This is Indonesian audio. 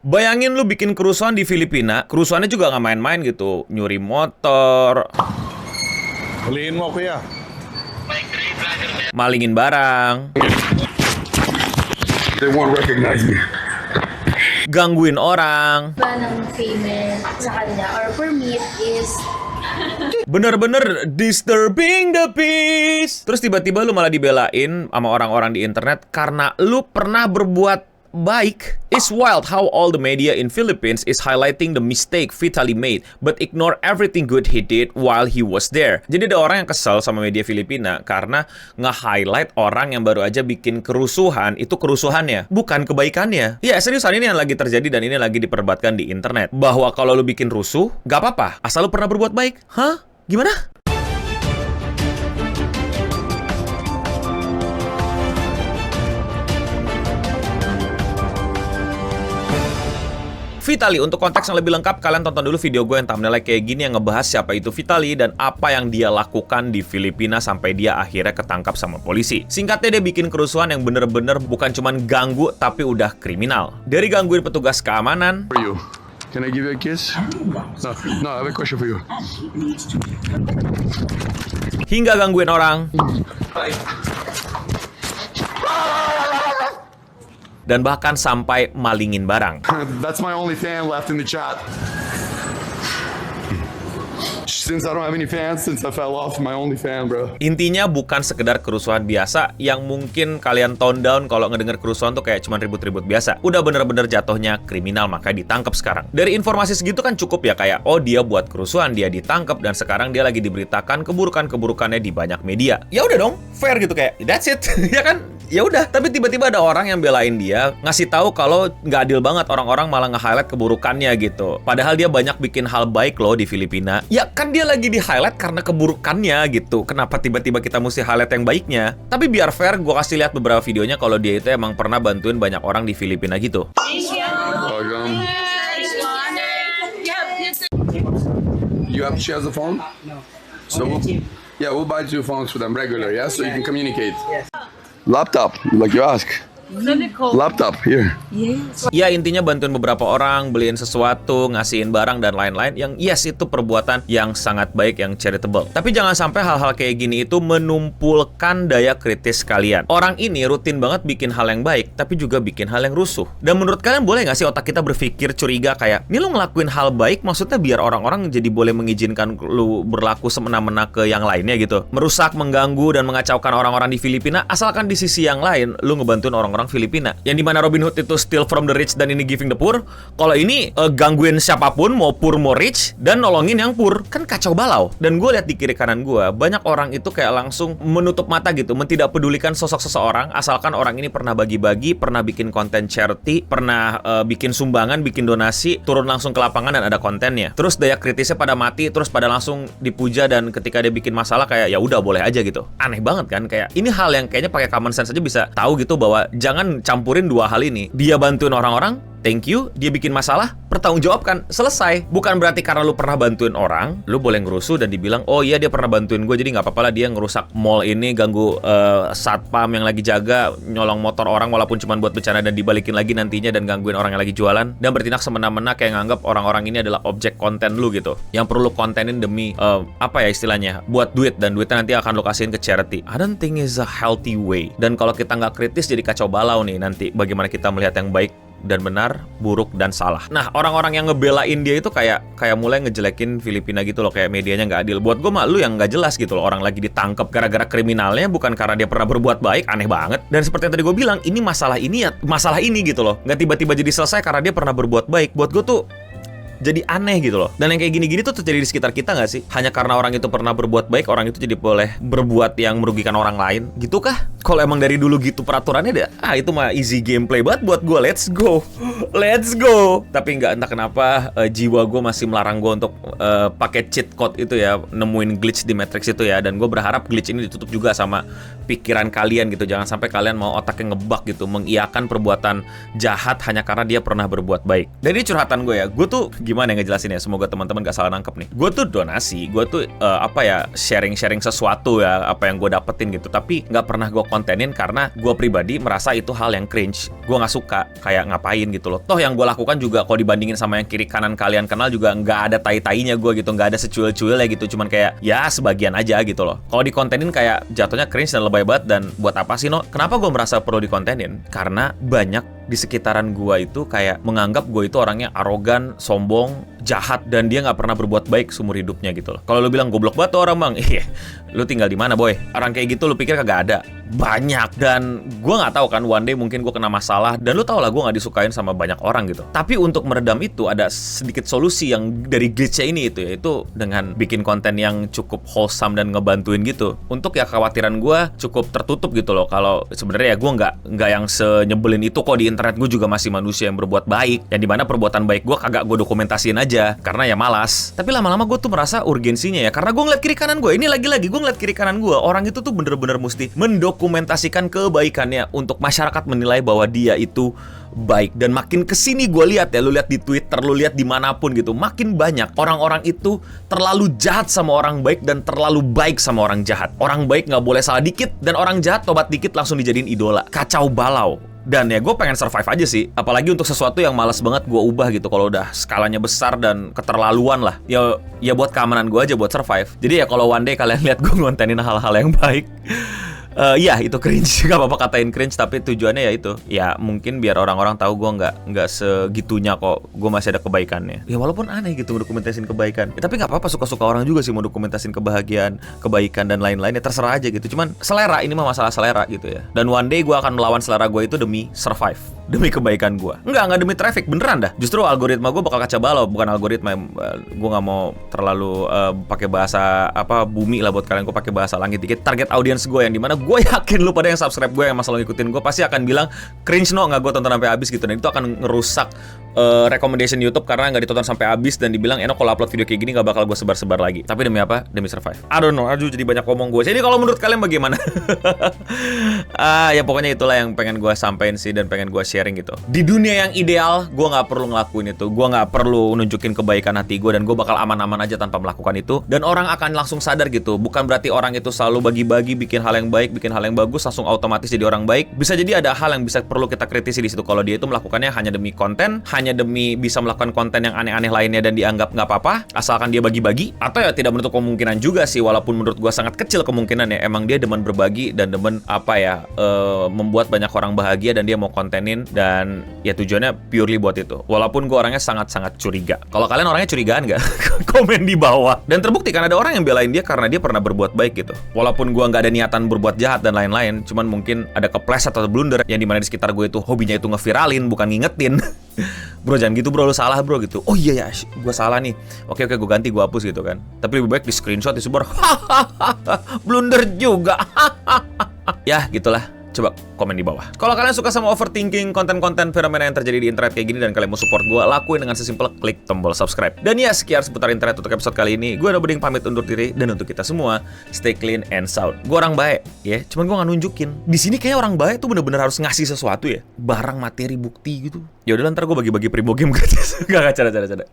Bayangin lu bikin kerusuhan di Filipina, kerusuhannya juga nggak main-main gitu. Nyuri motor, Huliin mo, kuya. malingin barang, They won't recognize me. gangguin orang. Ba ng female sa kanya or permit is Bener-bener disturbing the peace. Terus tiba-tiba lu malah dibelain sama orang-orang di internet karena lu pernah berbuat baik. It's wild how all the media in Philippines is highlighting the mistake Vitaly made, but ignore everything good he did while he was there. Jadi ada orang yang kesel sama media Filipina karena nge-highlight orang yang baru aja bikin kerusuhan, itu kerusuhannya, bukan kebaikannya. Ya seriusan, ini yang lagi terjadi dan ini lagi diperdebatkan di internet. Bahwa kalau lu bikin rusuh, gak apa-apa, asal lu pernah berbuat baik. Hah? Gimana? Vitaly, untuk konteks yang lebih lengkap, kalian tonton dulu video gue yang thumbnailnya kayak gini yang ngebahas siapa itu Vitaly dan apa yang dia lakukan di Filipina sampai dia akhirnya ketangkap sama polisi. Singkatnya, dia bikin kerusuhan yang bener-bener bukan cuman ganggu, tapi udah kriminal. Dari gangguin petugas keamanan, For you. Can I give you a kiss? No, I have a question for you. hingga gangguin orang, dan bahkan sampai malingin barang. That's my only fan left in the chat. Since I don't have any fans, since I fell off, my only fan, bro. Intinya bukan sekedar kerusuhan biasa yang mungkin kalian tone down kalau ngedenger kerusuhan tuh kayak cuman ribut-ribut biasa. Udah bener-bener jatuhnya kriminal, makanya ditangkap sekarang. Dari informasi segitu kan cukup ya, kayak oh dia buat kerusuhan, dia ditangkap dan sekarang dia lagi diberitakan keburukan-keburukannya di banyak media. Ya udah dong, fair gitu, kayak that's it. Ya kan? Ya udah, tapi tiba-tiba ada orang yang belain dia, ngasih tahu kalau nggak adil banget, orang-orang malah nge-highlight keburukannya gitu. Padahal dia banyak bikin hal baik loh di Filipina. Ya kan dia lagi di-highlight karena keburukannya gitu. Kenapa tiba-tiba kita mesti highlight yang baiknya? Tapi biar fair, gue kasih lihat beberapa videonya kalau dia itu emang pernah bantuin banyak orang di Filipina gitu. Welcome. She has a phone? No. So we'll buy 2 phones for them regular, yeah? So you can communicate. Laptop, like you ask. Laptop, here. Ya intinya bantuin beberapa orang, beliin sesuatu, ngasihin barang dan lain-lain. Yang yes, itu perbuatan yang sangat baik, yang charitable. Tapi jangan sampai hal-hal kayak gini itu menumpulkan daya kritis kalian. Orang ini rutin banget bikin hal yang baik, tapi juga bikin hal yang rusuh. Dan menurut kalian boleh nggak sih otak kita berpikir curiga kayak, ini lu ngelakuin hal baik, maksudnya biar orang-orang jadi boleh mengizinkan lu berlaku semena-mena ke yang lainnya gitu. Merusak, mengganggu, dan mengacaukan orang-orang di Filipina, asalkan di sisi yang lain, lu ngebantuin orang-orang Filipina. Yang dimana Robin Hood itu steal from the rich dan ini giving the poor. Kalau ini gangguin siapapun, mau poor mau rich, dan nolongin yang poor. Kan kacau balau. Dan gue lihat di kiri kanan gue, banyak orang itu kayak langsung menutup mata gitu, tidak pedulikan sosok seseorang, asalkan orang ini pernah bagi-bagi, pernah bikin konten charity, pernah bikin sumbangan, bikin donasi, turun langsung ke lapangan dan ada kontennya. Terus daya kritisnya pada mati, terus pada langsung dipuja, dan ketika dia bikin masalah kayak ya udah boleh aja gitu. Aneh banget kan, kayak ini hal yang kayaknya pakai common sense aja bisa tahu gitu bahwa jangan campurin dua hal ini. Dia bantuin orang-orang, thank you. Dia bikin masalah, pertanggungjawabkan, selesai. Bukan berarti karena lu pernah bantuin orang, lu boleh ngerusuh dan dibilang, oh iya dia pernah bantuin gue, jadi nggak apa-apa lah dia ngerusak mall ini, ganggu satpam yang lagi jaga, nyolong motor orang walaupun cuma buat bencana dan dibalikin lagi nantinya, dan gangguin orang yang lagi jualan, dan bertindak semena-mena kayak nganggap orang-orang ini adalah objek konten lu gitu, yang perlu lu kontenin demi apa ya istilahnya, buat duit, dan duitnya nanti akan lu kasihin ke charity. I don't think is a healthy way. Dan kalau kita nggak kritis jadi kacau balau nih nanti bagaimana kita melihat yang baik dan benar, buruk dan salah. Nah, orang-orang yang ngebelain dia itu kayak mulai ngejelekin Filipina gitu loh, kayak medianya nggak adil. Buat gue mah lu yang nggak jelas gitu loh, orang lagi ditangkap gara-gara kriminalnya, bukan karena dia pernah berbuat baik. Aneh banget. Dan seperti yang tadi gue bilang, ini masalah ini gitu loh, nggak tiba-tiba jadi selesai karena dia pernah berbuat baik. Buat gue tuh jadi aneh gitu loh. Dan yang kayak gini-gini tuh terjadi di sekitar kita nggak sih? Hanya karena orang itu pernah berbuat baik, orang itu jadi boleh berbuat yang merugikan orang lain, gitu kah? Kalau emang dari dulu gitu peraturannya deh, itu mah easy gameplay banget buat gue. Let's go, let's go. Tapi nggak, entah kenapa jiwa gue masih melarang gue untuk pakai cheat code itu ya, nemuin glitch di Matrix itu ya. Dan gue berharap glitch ini ditutup juga sama pikiran kalian gitu. Jangan sampai kalian mau otaknya ngebug gitu, mengiyakan perbuatan jahat hanya karena dia pernah berbuat baik. Dan ini curhatan gue ya, gue tuh Gimana yang ngejelasin ya? Semoga teman-teman gak salah nangkep nih. Gue tuh donasi, gue tuh sharing-sharing sesuatu ya, apa yang gue dapetin gitu. Tapi nggak pernah gue kontenin karena gue pribadi merasa itu hal yang cringe. Gue nggak suka, kayak ngapain gitu loh. Toh yang gue lakukan juga kalau dibandingin sama yang kiri kanan kalian kenal juga nggak ada tai-tainya gue gitu, nggak ada secuil-cuilnya gitu. Cuman kayak ya sebagian aja gitu loh. Kalau dikontenin kayak jatuhnya cringe dan lebay banget. Dan buat apa sih no? Kenapa gue merasa perlu dikontenin? Karena banyak di sekitaran gue itu kayak menganggap gue itu orangnya arogan, sombong, jahat, dan dia nggak pernah berbuat baik seumur hidupnya gitu loh. Kalau lu bilang goblok banget tuh orang bang, lu tinggal di mana boy? Orang kayak gitu lu pikir kagak ada? Banyak. Dan gue nggak tahu kan, one day mungkin gue kena masalah, dan lu tau lah gue nggak disukain sama banyak orang gitu. Tapi untuk meredam itu ada sedikit solusi yang dari glitch-nya ini itu, yaitu dengan bikin konten yang cukup wholesome dan ngebantuin gitu. Untuk ya kekhawatiran gue cukup tertutup gitu loh. Kalau sebenarnya ya gue nggak yang senyebelin itu kok. Di internet gue juga masih manusia yang berbuat baik, yang dimana perbuatan baik gue kagak gue dokumentasiin aja karena ya malas. Tapi lama-lama gue tuh merasa urgensinya ya, karena gue ngeliat kiri kanan gue. Ini lagi-lagi gue ngeliat kiri kanan gue, orang itu tuh bener-bener mesti mendokumentasikan kebaikannya untuk masyarakat menilai bahwa dia itu baik. Dan makin kesini gue lihat ya, lu lihat di Twitter, lu lihat dimanapun gitu, makin banyak orang-orang itu terlalu jahat sama orang baik dan terlalu baik sama orang jahat. Orang baik nggak boleh salah dikit, dan orang jahat tobat dikit langsung dijadiin idola. Kacau balau. Dan ya gue pengen survive aja sih, apalagi untuk sesuatu yang malas banget gue ubah gitu. Kalau udah skalanya besar dan keterlaluan lah, ya buat keamanan gue aja, buat survive. Jadi ya kalau one day kalian lihat gue ngontenin hal-hal yang baik, ya itu cringe, gak apa-apa katain cringe, tapi tujuannya ya itu, ya mungkin biar orang-orang tahu gue nggak segitunya kok, gue masih ada kebaikannya. Ya walaupun aneh gitu mendokumentasin kebaikan, ya, tapi nggak apa-apa, suka-suka orang juga sih mau dokumentasin kebahagiaan, kebaikan dan lain-lain, ya terserah aja gitu. Cuman selera, ini mah masalah selera gitu ya. Dan one day gue akan melawan selera gue itu demi survive, demi kebaikan gue. Nggak demi traffic, beneran dah. Justru algoritma gue bakal kacau balau, bukan algoritma. Gue nggak mau terlalu pakai bahasa bumi lah buat kalian. Gue pakai bahasa langit dikit. Target audience gue yang dimana gue yakin lu pada yang subscribe gue, yang masalah ngikutin gue, pasti akan bilang cringe no, nggak gue tonton sampai habis gitu. Dan itu akan ngerusak recommendation YouTube karena nggak ditonton sampai habis dan dibilang kalau upload video kayak gini nggak bakal gue sebar-sebar lagi. Tapi demi apa? Demi survive. I don't know. Aduh, jadi banyak ngomong gue. Jadi kalau menurut kalian bagaimana? Ya pokoknya itulah yang pengen gue sampein sih, dan pengen gue sharing gitu. Di dunia yang ideal, gue nggak perlu ngelakuin itu. Gue nggak perlu nunjukin kebaikan hati gue, dan gue bakal aman-aman aja tanpa melakukan itu. Dan orang akan langsung sadar gitu. Bukan berarti orang itu selalu bagi-bagi, bikin hal yang baik, bikin hal yang bagus, langsung otomatis jadi orang baik. Bisa jadi ada hal yang bisa perlu kita kritisi di situ. Kalau dia itu melakukannya hanya demi konten, hanya demi bisa melakukan konten yang aneh-aneh lainnya dan dianggap nggak apa-apa, asalkan dia bagi-bagi. Atau ya tidak menutup kemungkinan juga sih, walaupun menurut gue sangat kecil kemungkinan ya, emang dia demen berbagi dan demen membuat banyak orang bahagia, dan dia mau kontenin, dan ya tujuannya purely buat itu. Walaupun gue orangnya sangat-sangat curiga. Kalau kalian orangnya curigaan nggak? Komen di bawah. Dan terbukti kan ada orang yang belain dia karena dia pernah berbuat baik gitu. Walaupun gue nggak ada niatan berbuat jahat dan lain-lain, cuman mungkin ada kepleset atau blunder yang dimana di sekitar gue itu hobinya itu ngeviralin, bukan ngingetin. Bro jangan gitu bro, lu salah bro gitu. Oh iya ya, gue salah nih. Oke gue ganti, gue hapus gitu kan. Tapi lebih baik di screenshot, disebar. Blunder juga. Ya gitulah. Coba komen di bawah. Kalau kalian suka sama overthinking, konten-konten fenomena yang terjadi di internet kayak gini, dan kalian mau support gue, lakuin dengan sesimpel klik tombol subscribe. Dan ya sekian seputar internet untuk episode kali ini. Gue udah Buding pamit undur diri, dan untuk kita semua, stay clean and sound. Gue orang baik, ya. Cuman gue nggak nunjukin. Di sini kayaknya orang baik tuh bener-bener harus ngasih sesuatu ya, barang, materi, bukti gitu. Ya udah ntar gue bagi-bagi primo game gratis. Gak canda-canda.